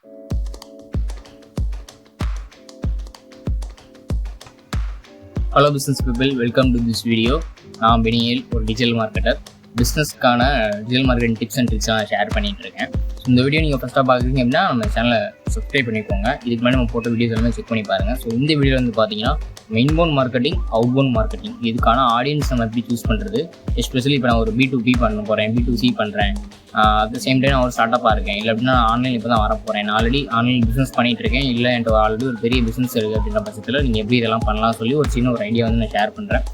Hello business people, welcome to this video. நான் பெனியல், ஒரு digital marketer. பிஸ்னஸ்க்கான digital marketing tips and tricks நான் share பண்ணிகிட்டு இருக்கேன். ஸோ இந்த வீடியோ நீங்கள் ஃபஸ்ட்டாக பார்க்குறீங்க அப்படின்னா நம்ம சேனலை சப்ஸ்கிரைப் பண்ணிக்கோங்க. இதுக்கு முன்னாடி நம்ம போட்ட வீடியோஸ் எல்லாமே செக் பண்ணி பாருங்கள். ஸோ இந்த வீடியோ வந்து பார்த்தீங்கன்னா இன்பவுண்ட் மார்க்கெட்டிங், அவுட்பவுண்ட் மார்க்கெட்டிங், இதுக்கான ஆடியன்ஸ் நம்ம எப்படி சூஸ் பண்ணுறது, எஸ்பெஷலி இப்போ நான் ஒரு B2B பண்ண போகிறேன், B2C பண்ணுறேன், அட் த சேம் டைம் நான் ஒரு ஸ்டார்ட்டப்பாக இருக்கேன், இல்லை அப்படின்னா ஆன்லைன் இப்போ தான் வர போகிறேன், நான் ஆல்ரெடி ஆன்லைன் பிஸ்னஸ் பண்ணிகிட்டு இருக்கேன், இல்லை என்கிட்ட ஆல்ரெடி ஒரு பெரிய பிஸ்னஸ் இருக்குது அப்படின்ற பட்சத்தில் நீங்கள் எப்படி இதெல்லாம் பண்ணலாம் சொல்லி ஒரு சின்ன ஒரு ஐடியா வந்து நான் ஷேர் பண்ணுறேன்.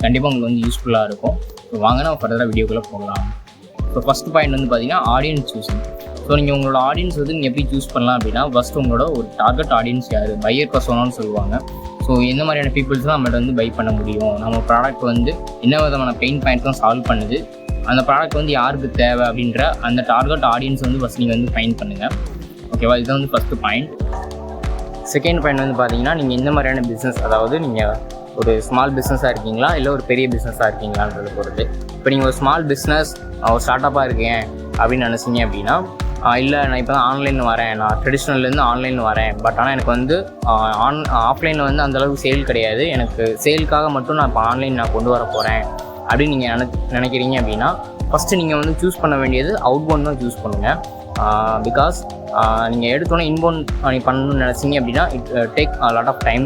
கண்டிப்பாக உங்களுக்கு வந்து யூஸ்ஃபுல்லாக இருக்கும். ஸோ வாங்க நம்ம ஃபர்தராக வீடியோக்குள்ளே போகலாம். ஸோ ஃபஸ்ட் பாயிண்ட் வந்து பார்த்தீங்கன்னா ஆடியன்ஸ் சூஸிங். ஸோ நீங்கள் உங்களோட ஆடியன்ஸ் வந்து நீங்கள் எப்படி சூஸ் பண்ணலாம் அப்படின்னா, ஃபஸ்ட் உங்களோட ஒரு டார்கெட் ஆடியன்ஸ் யார், பையர் பர்சோனான்னு சொல்லுவாங்க. ஸோ எந்த மாதிரியான பீப்புள்ஸ் தான் நம்மகிட்ட வந்து பை பண்ண முடியும், நம்ம ப்ராடக்ட் வந்து என்ன விதமான பெயின் பாயிண்ட் தான் சால்வ் பண்ணுது, அந்த ப்ராடக்ட் வந்து யாருக்கு தேவை அப்படின்ற அந்த டார்கெட் ஆடியன்ஸ் வந்து ஃபஸ்ட் நீங்கள் வந்து ஃபைண்ட் பண்ணுங்கள். ஓகேவா, இதுதான் வந்து ஃபஸ்ட்டு பாயிண்ட். செகண்ட் பாயிண்ட் வந்து பார்த்தீங்கன்னா, நீங்கள் எந்த மாதிரியான பிஸ்னஸ், அதாவது நீங்கள் ஒரு ஸ்மால் பிஸ்னஸாக இருக்கீங்களா இல்லை ஒரு பெரிய பிஸ்னஸாக இருக்கீங்களான்றதை பொறுத்து. இப்போ நீங்கள் ஒரு ஸ்மால் பிஸ்னஸ், ஒரு ஸ்டார்ட்டப்பாக இருக்கேன் அப்படின்னு நினச்சிங்க அப்படின்னா, இல்லை நான் இப்போ தான் ஆன்லைன் வரேன், நான் ட்ரெடிஷ்னல்லேருந்து ஆன்லைன் வரேன், பட் ஆனால் எனக்கு வந்து ஆஃப்லைனில் வந்து அந்தளவுக்கு சேல் கிடையாது, எனக்கு சேலுக்காக மட்டும் நான் இப்போ ஆன்லைன் நான் கொண்டு வர போகிறேன் அப்படின்னு நீங்கள் நினைக்கிறீங்க அப்படின்னா, ஃபஸ்ட்டு நீங்கள் வந்து சூஸ் பண்ண வேண்டியது அவுட்பவுண்ட் தான் சூஸ் பண்ணுங்கள். பிகாஸ் நீங்கள் எடுத்தோன்னே இன்பவுண்ட் பண்ணணும்னு நினச்சிங்க அப்படின்னா it take lot of time.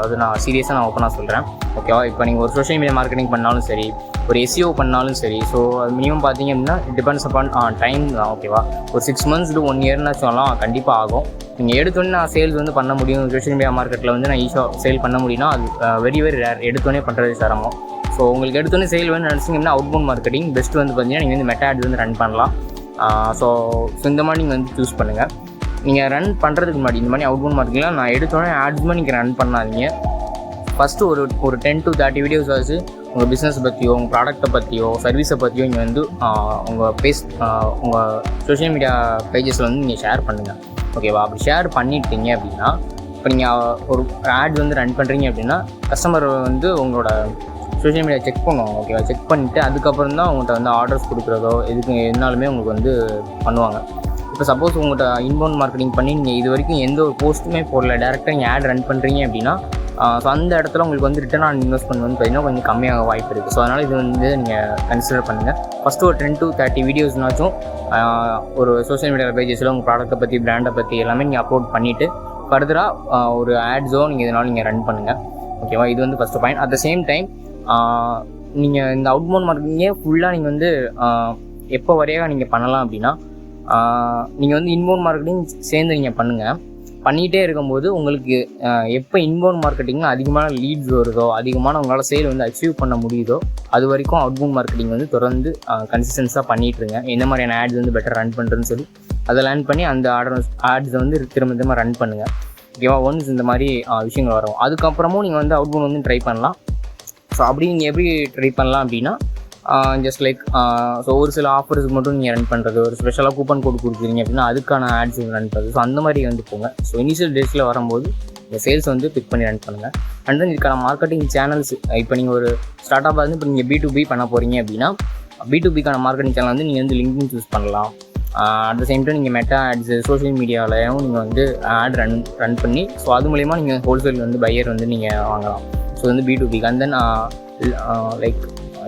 அது நான் சீரியஸாக நான் ஓப்பனாக சொல்கிறேன். ஓகேவா, இப்போ நீங்கள் ஒரு சோஷியல் மீடியா மார்க்கெட்டிங் பண்ணாலும் சரி, ஒரு SEO பண்ணாலும் சரி, ஸோ அது மினிமம் பார்த்தீங்க அப்படின்னா இட் டிபெண்ட்ஸ் அப்பான் டைம் தான். ஓகேவா, ஒரு 6 months to 1 yearன்னு சொல்லலாம், கண்டிப்பாக ஆகும். நீங்கள் எடுத்தோன்னே நான் சேல்ஸ் வந்து பண்ண முடியும், சோஷியல் மீடியா மார்க்கெட்டில் வந்து நான் ஈஸியாக சேல் பண்ண முடியும்னா அது வெரி ரேர். எடுத்தோன்னே பண்ணுறது சிரமம். ஸோ உங்களுக்கு எடுத்தோன்னே சேல் வந்து நினச்சிங்கன்னா அவுட்பவுண்ட் மார்க்கெட்டிங் பெஸ்ட். வந்து பார்த்தீங்கன்னா நீங்கள் வந்து மெட்டா ஆட்ஸ் வந்து ரன் பண்ணலாம். ஸோ இந்த மாதிரி நீங்கள் வந்து சூஸ் பண்ணுங்கள். நீங்கள் ரன் பண்ணுறதுக்கு முன்னாடி இந்த மாதிரி அவுட்பவுண்ட் மார்க்கெட்டிங்கில் நான் எடுத்தோன்னே ஆட்ஸ் மாதிரி நீங்கள் ரன் பண்ணாதீங்க. ஃபஸ்ட்டு ஒரு 10 to 30 வீடியோஸ் ஆச்சு உங்கள் பிஸ்னஸ் பற்றியோ, உங்கள் ப்ராடக்ட்டை பற்றியோ, சர்வீஸை பற்றியோ நீங்கள் வந்து உங்கள் சோஷியல் மீடியா பேஜஸில் வந்து நீங்கள் ஷேர் பண்ணுங்கள். ஓகேவா, அப்படி ஷேர் பண்ணிட்டீங்க அப்படின்னா, இப்போ நீங்கள் ஒரு ஆட்ஸ் வந்து ரன் பண்ணுறீங்க அப்படின்னா கஸ்டமர் வந்து உங்களோட சோஷியல் மீடியா செக் பண்ணுவாங்க. ஓகேவா, செக் பண்ணிவிட்டு அதுக்கப்புறம் தான் உங்கள்கிட்ட வந்து ஆர்டர்ஸ் கொடுக்குறதோ எதுக்கு எதுனாலுமே உங்களுக்கு வந்து பண்ணுவாங்க. இப்போ சப்போஸ் உங்கள்கிட்ட இன்பவுண்ட் மார்க்கெட்டிங் பண்ணி நீங்கள் இது வரைக்கும் எந்த ஒரு போஸ்ட்டுமே போடல, டேரெக்டாக நீங்கள் ஆட் ரன் பண்ணுறீங்க அப்படின்னா, ஸோ அந்த இடத்துல உங்களுக்கு வந்து ரிட்டர்ன் ஆன் இன்வெஸ்ட்மெண்ட் வந்து பார்த்தீங்கன்னா கொஞ்சம் கம்மியாக வாய்ப்பு இருக்குது. ஸோ அதனால் இது வந்து நீங்கள் கன்சிடர் பண்ணுங்கள். ஃபஸ்ட்டு ஒரு 10 to 30 வீடியோஸ்னாச்சும் ஒரு சோஷியல் மீடியா பேஜஸில் உங்கள் ப்ராடக்ட்டை பற்றி, பிராண்டை பற்றி எல்லாமே நீங்கள் அப்லோட் பண்ணிவிட்டு ஃபர்தராக ஒரு ஆட்ஸோ நீங்கள் இதனால் நீங்கள் ரன் பண்ணுங்கள். ஓகேவா, இது வந்து first point. At the same time நீங்கள் இந்த அவுட்பவுண்ட் மார்க்கெட்டிங்கே ஃபுல்லாக நீங்கள் வந்து எப்போ வரையாக நீங்கள் பண்ணலாம் அப்படின்னா, நீங்கள் வந்து இன்பவுண்ட் மார்க்கெட்டிங் சேர்ந்து நீங்கள் பண்ணிகிட்டே இருக்கும்போது உங்களுக்கு எப்போ இன்பவுண்ட் மார்க்கெட்டிங்கில் அதிகமான லீட்ஸ் வருதோ, அதிகமான உங்களால் சேல் வந்து அச்சீவ் பண்ண முடியுதோ, அது வரைக்கும் அவுட்பவுண்ட் மார்க்கெட்டிங் வந்து தொடர்ந்து கன்சிஸ்டன்ஸாக பண்ணிகிட்ருங்க. எந்த மாதிரியான ஆட்ஸ் வந்து பெட்டர் ரன் பண்ணுறதுன்னு சொல்லி அதை லேர்ன் பண்ணி அந்த ஆட்ஸை வந்து திரும்ப ரன் பண்ணுங்கள். ஓகேவா, ஒன்ஸ் இந்த மாதிரி விஷயங்கள் வரும். அதுக்கப்புறமும் நீங்கள் வந்து அவுட்பவுண்ட் வந்து ட்ரை பண்ணலாம். ஸோ அப்படி நீங்கள் எப்படி ட்ரை பண்ணலாம் அப்படின்னா, ஜஸ்ட் லைக் ஸோ ஒரு சில ஆஃபர்ஸுக்கு மட்டும் நீங்கள் ரன் பண்ணுறது, ஒரு ஸ்பெஷலாக கூப்பன் கோட் கொடுக்குறீங்க அப்படின்னா அதுக்கான ஆட்ஸ் ரன் பண்ணுறது. ஸோ அந்த மாதிரி வந்து போங்க. ஸோ இனிஷியல் டேஸில் வரும்போது இந்த சேல்ஸ் வந்து பிக் பண்ணி ரன் பண்ணுங்கள். அண்ட் தென் இதுக்கான மார்க்கெட்டிங் சேனல்ஸ், இப்போ நீங்கள் ஒரு ஸ்டார்ட்-அப்பாக இருந்து இப்போ நீங்கள் B2B பண்ண போகிறீங்க அப்படின்னா B2Bக்கான மார்க்கெட்டிங் சேனல் வந்து நீங்கள் வந்து லிங்க்டின் சூஸ் பண்ணலாம். அட் த சேம் டைம் நீங்கள் மெட்டா ஆட்ஸு, சோஷியல் மீடியாவிலையும் நீங்கள் வந்து ஆட் ரன் பண்ணி, ஸோ அது மூலிமா நீங்கள் ஹோல்சேல் வந்து பையர் வந்து நீங்கள் வாங்கலாம். ஸோ வந்து B2B. And then like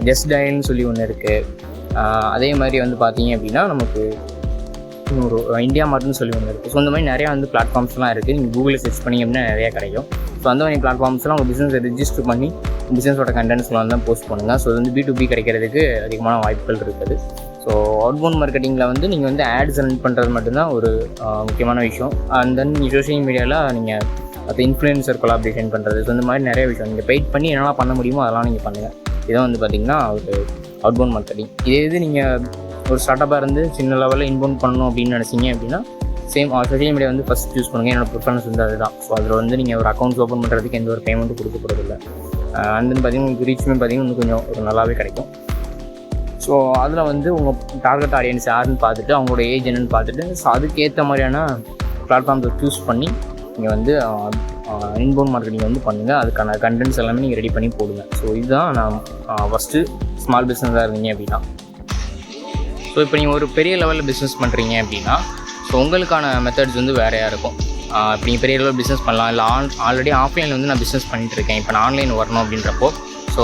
just டயல்னு சொல்லி ஒன்று இருக்குது. அதே மாதிரி வந்து பார்த்தீங்க அப்படின்னா நமக்கு ஒரு இந்தியா மார்ட்னு சொல்லி ஒன்று இருக்குது. ஸோ இந்த மாதிரி நிறையா வந்து பிளாட்ஃபார்ம்ஸ்லாம் இருக்குது. நீங்கள் கூகுளில் சர்ச் பண்ணிங்க அப்படின்னா நிறையா கிடைக்கும். ஸோ அந்த மாதிரி பிளாட்ஃபார்ம்ஸ்லாம் உங்கள் பிஸ்னஸை ரிஜிஸ்டர் பண்ணி பிஸ்னஸோட கண்டென்ட்ஸ்லாம் வந்து போஸ்ட் பண்ணுங்கள். ஸோ வந்து B2B கிடைக்கிறதுக்கு அதிகமான வாய்ப்புகள் இருக்குது. ஸோ அவுட்பவுண்ட் மார்க்கெட்டிங்கில் வந்து நீங்கள் வந்து ஆட்ஸ் ரன் பண்ணுறது மட்டும்தான் ஒரு முக்கியமான விஷயம். அண்ட் தென் நீங்கள் சோஷியல் மீடியாவில் நீங்கள் அது இன்ஃப்ளூயன்சர் கொலாபரேஷன் பண்ணுறது, ஸோ இந்த மாதிரி நிறைய விஷயம் நீங்கள் பெயிட் பண்ணி என்னெல்லாம் பண்ண முடியுமோ அதெல்லாம் நீங்கள் பண்ணுங்கள். இதான் வந்து பார்த்திங்கன்னா ஒரு அவுட்பவுண்ட் மார்க்கெட்டிங். இது நீங்கள் ஒரு ஸ்டார்ட்-அப்பாக இருந்து சின்ன லெவலில் இன்பவுண்ட் பண்ணணும் அப்படின்னு நினச்சிங்க அப்படின்னா சேம் சோஷியல் மீடியா வந்து ஃபஸ்ட் சூஸ் பண்ணுங்கள். என்னோடய ப்ரிஃபரன்ஸ் வந்து அதுதான். ஸோ அதில் வந்து நீங்கள் ஒரு அக்கௌண்ட்ஸ் ஓப்பன் பண்ணுறதுக்கு எந்த ஒரு பேமெண்ட்டும் கொடுக்க போகிறதில்ல. அண்ட் தென் பார்த்திங்கன்னா உங்களுக்கு ரீச்சுமே பார்த்திங்கன்னா இன்னும் கொஞ்சம் ஒரு நல்லாவே கிடைக்கும். ஸோ அதில் வந்து உங்கள் டார்கெட் ஆடியன்ஸ் யாருன்னு பார்த்துட்டு, அவங்களோட ஏஜ் என்னன்னு பார்த்துட்டு, ஸோ அதுக்கேற்ற மாதிரியான பிளாட்ஃபார்ம்ஸை சூஸ் பண்ணி நீங்கள் வந்து இன்பவுண்ட் மார்க்கெட்டிங் வந்து பண்ணுங்கள். அதுக்கான கண்டென்ட்ஸ் எல்லாமே நீங்கள் ரெடி பண்ணி போடுங்க. ஸோ இதுதான் நான் ஃபஸ்ட்டு ஸ்மால் பிஸ்னஸாக இருந்தீங்க அப்படின்னா. ஸோ இப்போ நீங்கள் ஒரு பெரிய லெவலில் பிஸ்னஸ் பண்ணுறீங்க அப்படின்னா, ஸோ ஸோ உங்களுக்கான மெத்தட்ஸ் வந்து வேறையாக இருக்கும். இப்போ நீங்கள் பெரிய அளவில் பிஸ்னஸ் பண்ணலாம், இல்லை ஆல்ரெடி ஆஃப்லைனில் வந்து நான் பிஸ்னஸ் பண்ணிகிட்ருக்கேன், இப்போ நான் ஆன்லைன் வரணும் அப்படின்றப்போ, ஸோ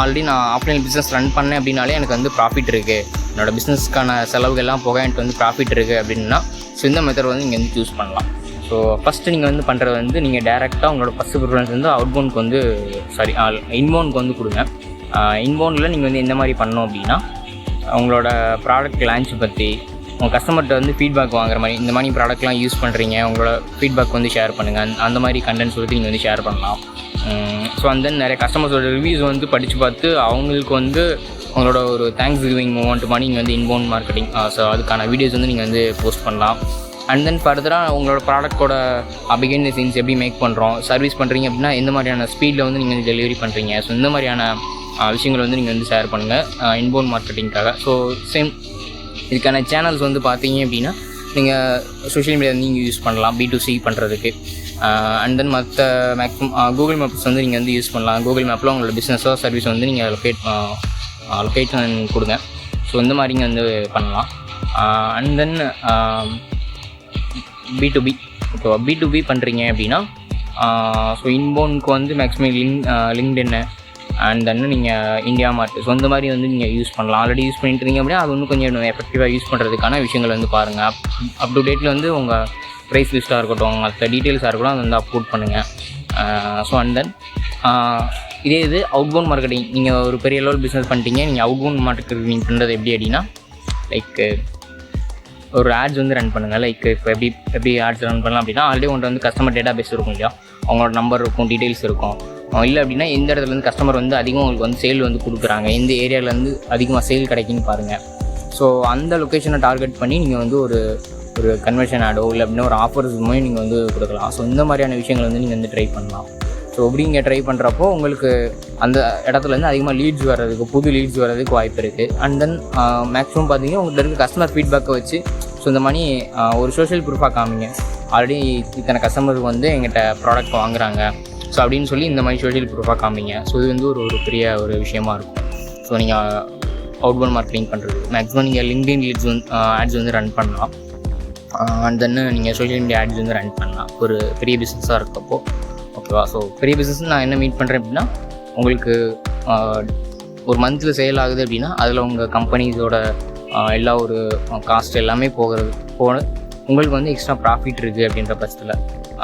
ஆல்ரெடி நான் ஆஃப்லைன் பிஸ்னஸ் ரன் பண்ணேன் அப்படின்னாலே எனக்கு வந்து ப்ராஃபிட் இருக்குது, என்னோடய பிஸ்னஸ்க்கான செலவுகள்லாம் போக எனக்கு வந்து ப்ராஃபிட் இருக்குது அப்படின்னா ஸோ இந்த மெத்தட் வந்து நீங்கள் வந்து சூஸ் பண்ணலாம். ஸோ ஃபஸ்ட்டு நீங்கள் வந்து பண்ணுறது வந்து நீங்கள் டேரெக்டாக உங்களோட ஃபஸ்ட்டு ப்ரிஃபரன்ஸ் வந்து அவுட்பவுண்டுக்கு வந்து இன்பவுண்டுக்கு வந்து கொடுங்க. இன்பவுண்டில் நீங்கள் வந்து எந்த மாதிரி பண்ணணும் அப்படின்னா உங்களோட ப்ராடக்ட் லான்ச் பற்றி உங்கள் கஸ்டமர்கிட்ட வந்து ஃபீட்பேக் வாங்குற மாதிரி, இந்த மாதிரி ப்ராடக்ட்லாம் யூஸ் பண்ணுறீங்க, உங்களோட ஃபீட்பேக் வந்து ஷேர் பண்ணுங்கள், அந்த மாதிரி கண்டென்ட் சொல்லிட்டு நீங்கள் வந்து ஷேர் பண்ணலாம். ஸோ அந்த நிறைய கஸ்டமர்ஸோட ரிவ்யூஸ் வந்து படித்து பார்த்து அவங்களுக்கு வந்து உங்களோட ஒரு தேங்க்ஸ் கிவிங் மூமெண்ட் மாதிரி நீங்கள் வந்து இன்பவுண்ட் மார்க்கெட்டிங் ஸோ அதுக்கான வீடியோஸ் வந்து நீங்கள் வந்து போஸ்ட் பண்ணலாம். அண்ட் தென் ஃபர்தராக உங்களோட ப்ராடக்ட்டோட பிஹைண்ட் தி சீன்ஸ் எப்படி மேக் பண்ணுறோம், சர்வீஸ் பண்ணுறீங்க அப்படின்னா எந்த மாதிரியான ஸ்பீடில் வந்து நீங்கள் வந்து டெலிவரி பண்ணுறீங்க, ஸோ இந்த மாதிரியான விஷயங்கள் வந்து நீங்கள் வந்து ஷேர் பண்ணுங்கள் இன்பவுண்ட் மார்க்கெட்டிங்காக. ஸோ சேம் இதுக்கான சேனல்ஸ் வந்து பார்த்தீங்க அப்படின்னா நீங்கள் சோஷியல் மீடியா நீங்கள் யூஸ் பண்ணலாம் B2C பண்ணுறதுக்கு. அண்ட் தென் மற்ற மேக்ஸிமம் கூகுள் மேப்ஸ் வந்து நீங்கள் வந்து யூஸ் பண்ணலாம். கூகுள் மேப்பில் உங்களோட பிஸ்னஸோ சர்வீஸ் வந்து நீங்கள் லொக்கேஷன் கொடுங்க. ஸோ இந்த மாதிரிங்க வந்து பண்ணலாம். அண்ட் தென் B2B, இப்போ B2B பண்ணுறீங்க அப்படின்னா ஸோ இன்பவுண்டுக்கு வந்து மேக்ஸிமம் லிங்க்டின் அண்ட் தென் நீங்கள் இந்தியா மார்ட், ஸோ இந்த மாதிரி வந்து நீங்கள் யூஸ் பண்ணலாம். ஆல்ரெடி யூஸ் பண்ணிட்டு இருக்கீங்க அப்படின்னா அது இன்னும் கொஞ்சம் எஃபெக்டிவாக யூஸ் பண்ணுறதுக்கான விஷயங்கள் வந்து பாருங்கள். அப் டு டேட்டில் வந்து உங்கள் ப்ரைஸ் லிஸ்ட்டாக இருக்கட்டும், மற்ற டீட்டெயில்ஸாக இருக்கட்டும் அது வந்து அப்லோட் பண்ணுங்கள். ஸோ அண்ட் தென் இது அவுட்பவுண்ட் மார்க்கெட்டிங். நீங்கள் ஒரு பெரிய லெவல் பிஸ்னஸ் பண்ணிட்டீங்க, நீங்கள் அவுட்பவுண்ட் மார்க்கெட்டிங் பண்ணுறது எப்படி அப்படின்னா லைக் ஒரு ஆட்ஸ் வந்து ரன் பண்ணுங்கள். லைக் இப்போ எப்படி ஆட்ஸ் ரன் பண்ணலாம் அப்படின்னா ஆல்ரெடி உங்கள்கிட்ட வந்து கஸ்டமர் டேட்டா பேஸ் இருக்கும் இல்லையா, அவங்களோட நம்பர் இருக்கும், டீட்டெயில்ஸ் இருக்கும். இல்லை அப்படின்னா எந்த இடத்துல வந்து கஸ்டமர் வந்து அதிகம் உங்களுக்கு வந்து சேல் வந்து கொடுக்குறாங்க, எந்த ஏரியாவிலேருந்து அதிகமாக சேல் கிடைக்குன்னு பாருங்கள். ஸோ அந்த லொக்கேஷனை டார்கெட் பண்ணி நீங்கள் வந்து ஒரு கன்வர்ஷன் ஆடோ இல்லை அப்படின்னா ஒரு ஆஃபர்ஸ் மூலம் நீங்கள் வந்து கொடுக்கலாம். ஸோ இந்த மாதிரியான விஷயங்கள் வந்து நீங்கள் வந்து ட்ரை பண்ணலாம். ஸோ அப்படி நீங்கள் ட்ரை பண்ணுறப்போ உங்களுக்கு அந்த இடத்துலேருந்து அதிகமாக லீட்ஸ் வர்றதுக்கு, புது லீட்ஸ் வர்றதுக்கு வாய்ப்பு இருக்குது. அண்ட் தென் மேக்ஸிமம் பார்த்தீங்கன்னா உங்கள்கிட்ட இருக்க கஸ்டமர் ஃபீட்பேக்கை வச்சு ஸோ இந்த மாதிரி ஒரு சோஷியல் ப்ரூஃபாக காமிங்க, ஆல்ரெடி இத்தனை கஸ்டமருக்கு வந்து எங்கிட்ட ப்ராடக்ட் வாங்குறாங்க ஸோ அப்படின்னு சொல்லி இந்த மாதிரி சோஷியல் ப்ரூஃபாக காமிங்க. ஸோ இது வந்து ஒரு பெரிய ஒரு விஷயமா இருக்கும். ஸோ நீங்கள் அவுட்பவுண்ட் மார்க்கெட்டிங் பண்ணுறது மேக்ஸிமம் நீங்கள் லிங்க்டின் லீட்ஸ் வந்து ஆட்ஸ் வந்து ரன் பண்ணலாம். அண்ட் தென் நீங்கள் சோஷியல் மீடியா ஆட்ஸ் வந்து ரன் பண்ணலாம் ஒரு பெரிய பிஸ்னஸாக இருக்கப்போ. ஓகேவா? ஸோ பெரிய பிஸ்னஸ் நான் என்ன மீட் பண்ணுறேன் அப்படின்னா உங்களுக்கு ஒரு மந்தில் சேல் ஆகுது அப்படின்னா அதில் உங்கள் கம்பெனிஸோட எல்லா ஒரு காஸ்ட் எல்லாமே போன உங்களுக்கு வந்து எக்ஸ்ட்ரா ப்ராஃபிட் இருக்குது அப்படின்ற பட்சத்தில்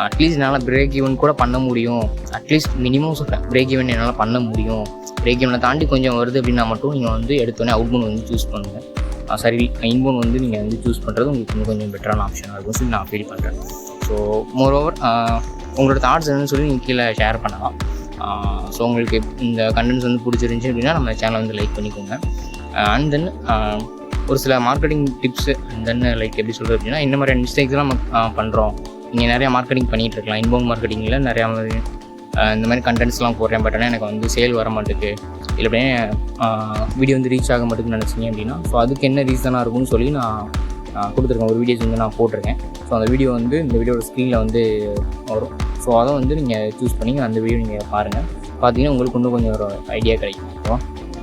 அட்லீஸ்ட் என்னால் பிரேக் ஈவன் கூட பண்ண முடியும். அட்லீஸ்ட் மினிமம் சொல்கிறேன், பிரேக் ஈவன் என்னால் பண்ண முடியும், பிரேக் ஈவனை தாண்டி கொஞ்சம் வருது அப்படின்னா மட்டும் நீங்கள் வந்து எடுத்தோடனே அவுட்பவுண்ட் வந்து சூஸ் பண்ணுங்கள். சரி, இன்பவுண்ட் வந்து நீங்கள் வந்து சூஸ் பண்ணுறது உங்களுக்கு இன்னும் கொஞ்சம் பெட்டரான ஆப்ஷனாக இருக்கும் சொல்லி நான் ஃபீல் பண்ணுறேன். ஸோ மோரோவர் உங்களோட தாட்ஸ் என்னன்னு சொல்லி நீங்கள் கீழே ஷேர் பண்ணலாம். ஸோ உங்களுக்கு இந்த கண்டென்ட்ஸ் வந்து பிடிச்சிருந்துச்சி அப்படின்னா நம்ம சேனலை வந்து லைக் பண்ணிக்கோங்க. அண்ட் தென் ஒரு சில marketing tips and then like எப்படி சொல்கிறது அப்படின்னா இந்த மாதிரி மிஸ்டேக்ஸ்லாம் நம்ம பண்ணுறோம். நீங்கள் நிறையா மார்க்கெட்டிங் பண்ணிகிட்டு இருக்கலாம். இன்பவுண்ட் மார்க்கெட்டிங்கில் நிறையா இந்த மாதிரி கண்டென்ட்ஸ்லாம் போடுறேன், பட் ஆனால் எனக்கு வந்து சேல் வர மாட்டேங்குது, இல்லை அப்படியே வீடியோ வந்து ரீச் ஆக மாட்டேங்குன்னு நினச்சிங்க அப்படின்னா ஸோ அதுக்கு என்ன ரீசனாக இருக்கும்னு சொல்லி நான் கொடுத்துருக்கேன். ஒரு வீடியோஸ் வந்து நான் போட்டிருக்கேன். ஸோ அந்த வீடியோ வந்து இந்த வீடியோட ஸ்க்ரீனில் வந்து வரும். ஸோ அதை வந்து நீங்கள் சூஸ் பண்ணி அந்த வீடியோ நீங்கள் பாருங்கள். பார்த்தீங்கன்னா உங்களுக்கு இன்னும் கொஞ்சம் ஒரு ஐடியா கிடைக்கும். ஓகேவா?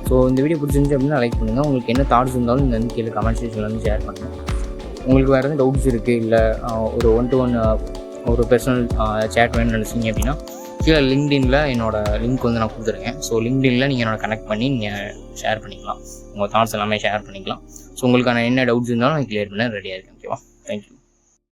ஸோ இந்த வீடியோ பிடிச்சிருந்துச்சு அப்படின்னா லைக் பண்ணுங்கள். உங்களுக்கு என்ன தாட்ஸ் இருந்தாலும் நீங்கள் வந்து கீழே கமெண்ட் செக்ஷனில் வந்து ஷேர் பண்ணுங்கள். உங்களுக்கு வேறு எதுவும் டவுட்ஸ் இருக்குது, இல்லை ஒரு 1-to-1 ஒரு பர்சனல் சேட் வேணும்னு நினச்சிங்க அப்படின்னா கீழே லிங்க்டின்ல என்னோடய லிங்க் வந்து நான் கொடுத்துருக்கேன். ஸோ லிங்க்டின்ல நீங்கள் என்னோட கனெக்ட் பண்ணி நீங்கள் ஷேர் பண்ணிக்கலாம், உங்கள் தாட்ஸ் எல்லாமே ஷேர் பண்ணிக்கலாம். ஸோ உங்களுக்கான என்ன டவுட்ஸ் இருந்தாலும் நான் கிளியர் பண்ண ரெடியாக இருக்கேன். ஓகேவா? தேங்க்யூ.